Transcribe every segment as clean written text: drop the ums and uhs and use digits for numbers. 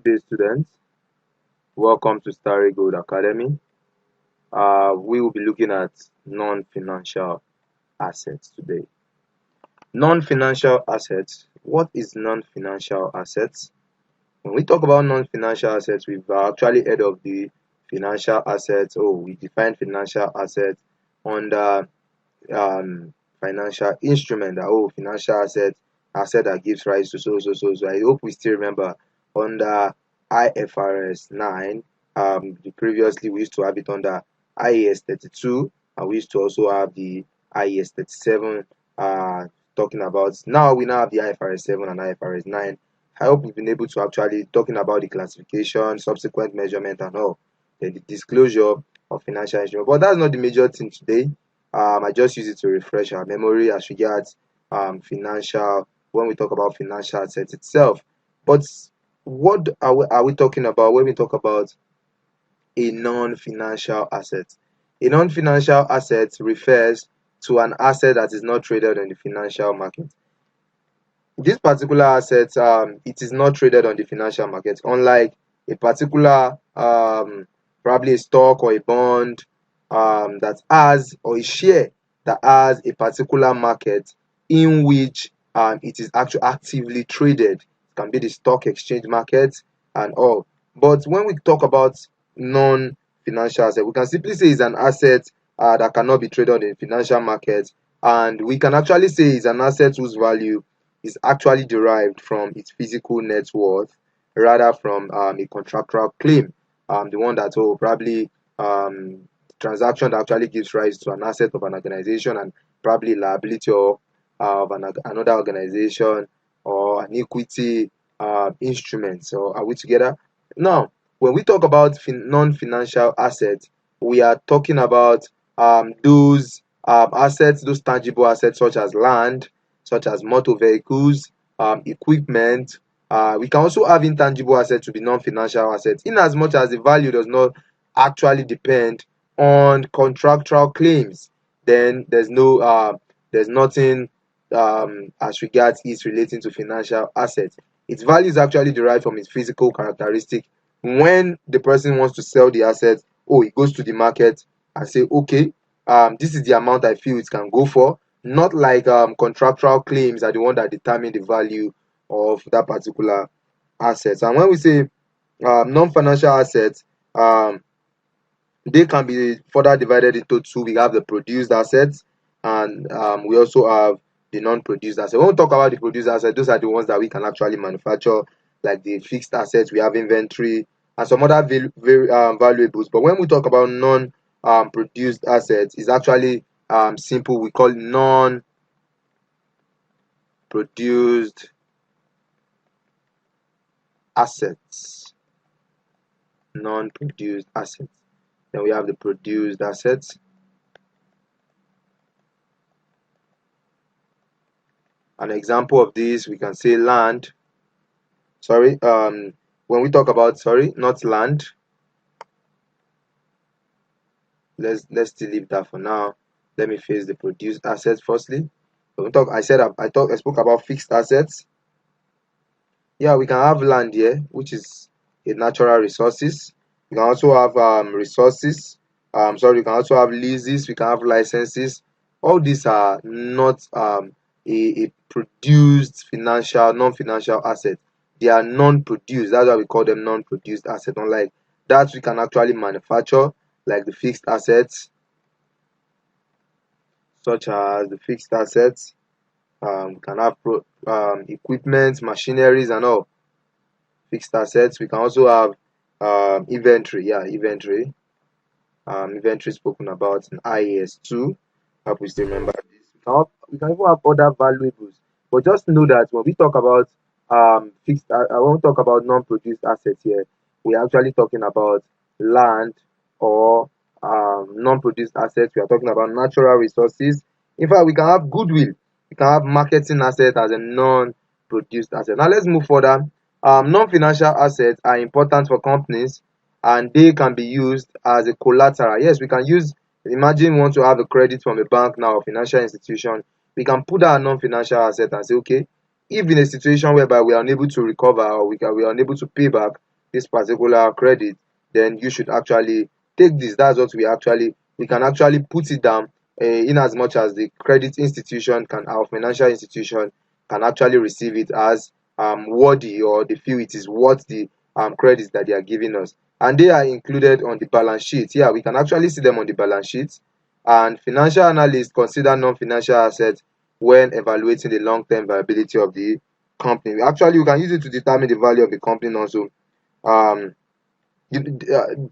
day, students. Welcome to Starry Academy. We will be looking at non-financial assets today. Non-financial assets. What is non-financial assets? When we talk about non-financial assets, we've actually heard of the financial assets. Oh, we define financial assets under financial instrument. Financial asset that gives rise to so. I hope we still remember under IFRS 9. Previously we used to have it under IAS 32, and we used to also have the IAS 37. Talking about now, we now have the IFRS 7 and IFRS 9. I hope we've been able to actually talking about the classification, subsequent measurement, and all the disclosure of financial instruments. But that's not the major thing today. I just use it to refresh our memory as regards financial when we talk about financial assets itself. But what are we talking about when we talk about a non-financial asset? A non-financial asset refers to an asset that is not traded on the financial market. This particular asset, it is not traded on the financial market, unlike a particular probably a stock or a bond that has, or a share that has a particular market in which it is actually actively traded. It can be the stock exchange market and all. But when we talk about non-financial asset, we can simply say it's an asset that cannot be traded in the financial market, and we can actually say it's an asset whose value is actually derived from its physical net worth rather from a contractual claim. The one that probably transaction that actually gives rise to an asset of an organization and probably liability of another organization or an equity instrument. So are we together? Now, when we talk about non-financial assets, we are talking about those assets, those tangible assets such as land, such as motor vehicles, equipment. We can also have intangible assets to be non-financial assets, in as much as the value does not actually depend on contractual claims. Then there's nothing as regards its relating to financial assets. Its value is actually derived from its physical characteristic. When the person wants to sell the asset, he goes to the market and say, okay, this is the amount I feel it can go for. Not like contractual claims are the one that determine the value of that particular asset. And when we say non-financial assets, they can be further divided into two. We have the produced assets, and we also have the non-produced assets. When we talk about the produced assets, those are the ones that we can actually manufacture, like the fixed assets. We have inventory and some other valuables. But when we talk about non-produced assets, it's actually simple. We call it non-produced assets. Non-produced assets. Then we have the produced assets. An example of this, we can say land. When we talk about not land. Let's still leave that for now. Let me face the produced assets firstly. When we talk, I spoke about fixed assets. Yeah, we can have land here, which is a natural resources. We can also have resources. We can also have leases. We can have licenses. All these are not a produced non-financial asset. They are non-produced. That's why we call them non-produced asset. Unlike that, we can actually manufacture, like the fixed assets, such as the fixed assets. We can have equipment, machineries, and all fixed assets. We can also have inventory. Yeah, inventory. Inventory spoken about in IAS 2. Hope we still remember this. We can even have other valuables. But just know that when we talk about when we talk about non-produced assets here, we're actually talking about land or non-produced assets. We are talking about natural resources. In fact, we can have goodwill. We can have marketing asset as a non-produced asset. Now let's move further. Non-financial assets are important for companies, and they can be used as a collateral. Yes, we can use. Imagine we want to have a credit from a bank now, or financial institution. We can put that non-financial asset and say, okay, if in a situation whereby we are unable to recover or we are unable to pay back, this particular credit, then you should actually take this. That's what we can actually put it down, in as much as the credit institution can our financial institution can actually receive it as worthy, or they feel it is worth the credits that they are giving us, and they are included on the balance sheet. Yeah, we can actually see them on the balance sheet. And financial analysts consider non-financial assets when evaluating the long-term viability of the company. Actually, you can use it to determine the value of the company also. Um,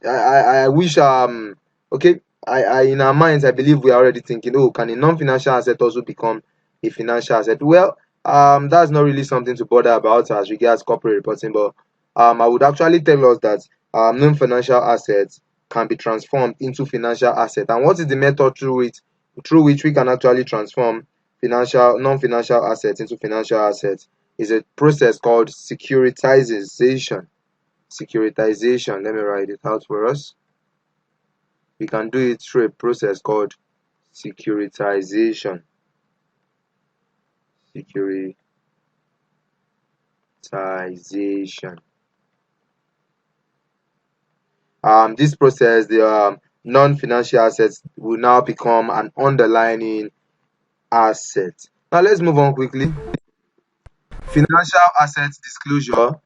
I wish okay, I in our minds I believe we are already thinking, oh, can a non-financial asset also become a financial asset? Well, that's not really something to bother about as regards corporate reporting, but I would actually tell us that non-financial assets can be transformed into financial asset. And what is the method through which we can actually transform financial non-financial assets into financial assets? Is a process called securitization. Securitization, let me write it out for us. We can do it through a process called securitization. Securitization. This process, the non-financial assets will now become an underlying asset. Now let's move on quickly. Financial assets disclosure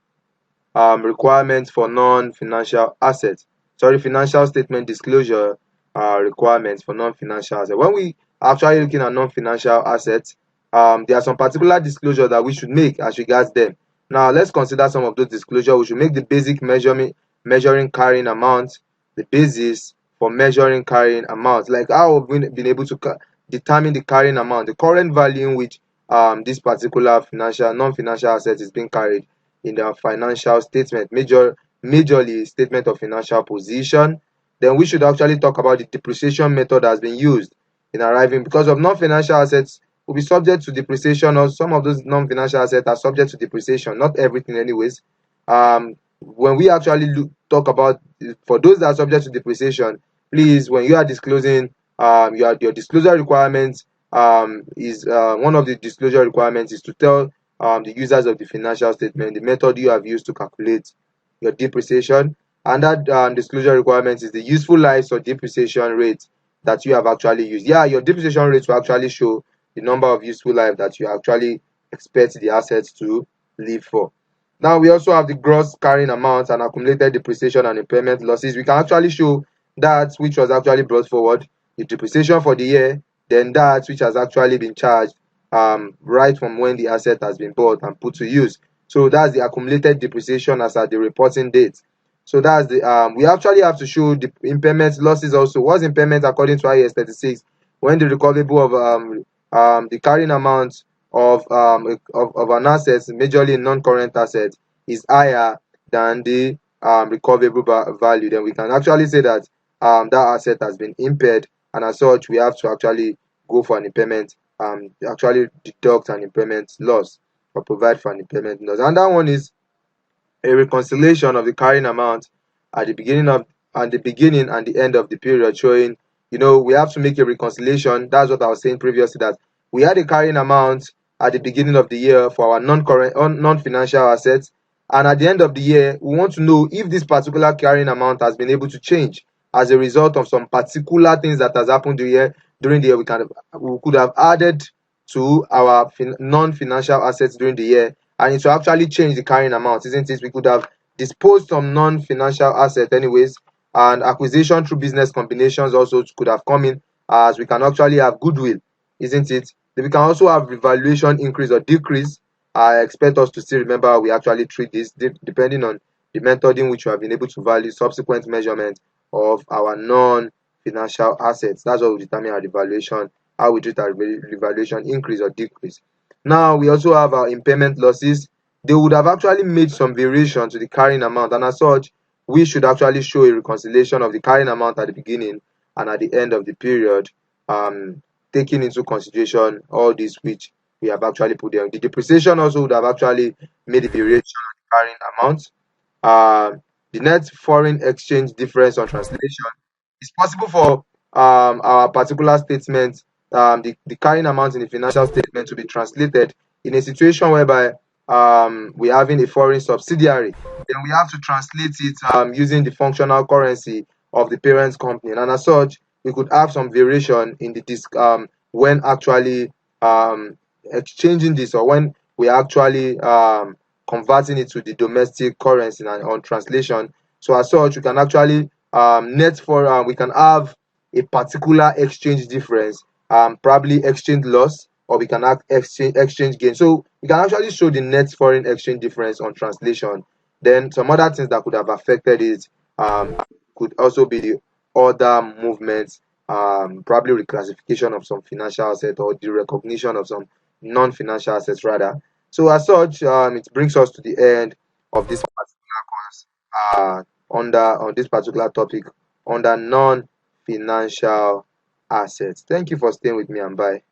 requirements for non-financial assets. Sorry, financial statement disclosure requirements for non-financial assets. When we are actually looking at non-financial assets, there are some particular disclosure that we should make as regards them. Now, let's consider some of those disclosure. We should make the basic measuring carrying amount, the basis for measuring carrying amount, like how we've been able to determine the carrying amount, the current value in which this particular financial non-financial asset is being carried in their financial statement, majorly statement of financial position. Then we should actually talk about the depreciation method that has been used in arriving, because of non-financial assets will be subject to depreciation, or some of those non-financial assets are subject to depreciation, not everything anyways. When we actually talk about, for those that are subject to depreciation, please, when you are disclosing your disclosure requirements, is one of the disclosure requirements is to tell the users of the financial statement the method you have used to calculate your depreciation, and that disclosure requirement is the useful lives or depreciation rate that you have actually used. Yeah, your depreciation rate will actually show the number of useful life that you actually expect the assets to live for. Now we also have the gross carrying amount and accumulated depreciation and impairment losses. We can actually show that which was actually brought forward, the depreciation for the year, then that which has actually been charged right from when the asset has been bought and put to use. So that's the accumulated depreciation as at the reporting date. So that's the we actually have to show the impairment losses also. What's impairment according to IAS 36? When the recoverable of the carrying amount of an asset, majorly non-current asset, is higher than the recoverable value, then we can actually say that that asset has been impaired, and as such we have to actually go for an impairment, actually deduct an impairment loss or provide for an impairment loss. And that one is a reconciliation of the carrying amount at the beginning and the end of the period, showing, we have to make a reconciliation. That's what I was saying previously, that we had a carrying amount at the beginning of the year for our non-financial assets, and at the end of the year we want to know if this particular carrying amount has been able to change as a result of some particular things that has happened during the year. We could have added to our non-financial assets during the year, and it will actually change the carrying amount, isn't it? We could have disposed some non-financial asset anyways, and acquisition through business combinations also could have come in, as we can actually have goodwill, isn't it? Then we can also have revaluation increase or decrease. I expect us to still remember how we actually treat this, depending on the method in which we have been able to value subsequent measurement of our non-financial assets. That's what will determine our revaluation, how we treat our revaluation increase or decrease. Now we also have our impairment losses. They would have actually made some variation to the carrying amount, and as such we should actually show a reconciliation of the carrying amount at the beginning and at the end of the period, taking into consideration all these which we have actually put there. The depreciation also would have actually made a variation of the carrying amount. The net foreign exchange difference on translation. It's possible for our particular statement, the carrying amount in the financial statement, to be translated in a situation whereby we're having a foreign subsidiary, then we have to translate it using the functional currency of the parent company. And as such, we could have some variation in the when actually exchanging this, or when we actually converting it to the domestic currency and on translation. So as such, we can actually net for we can have a particular exchange difference, probably exchange loss, or we can have exchange gain. So we can actually show the net foreign exchange difference on translation. Then some other things that could have affected it could also be the other movements, probably reclassification of some financial assets, or the recognition of some non-financial assets rather. So as such, it brings us to the end of this particular course under on this particular topic under non-financial assets. Thank you for staying with me, and bye.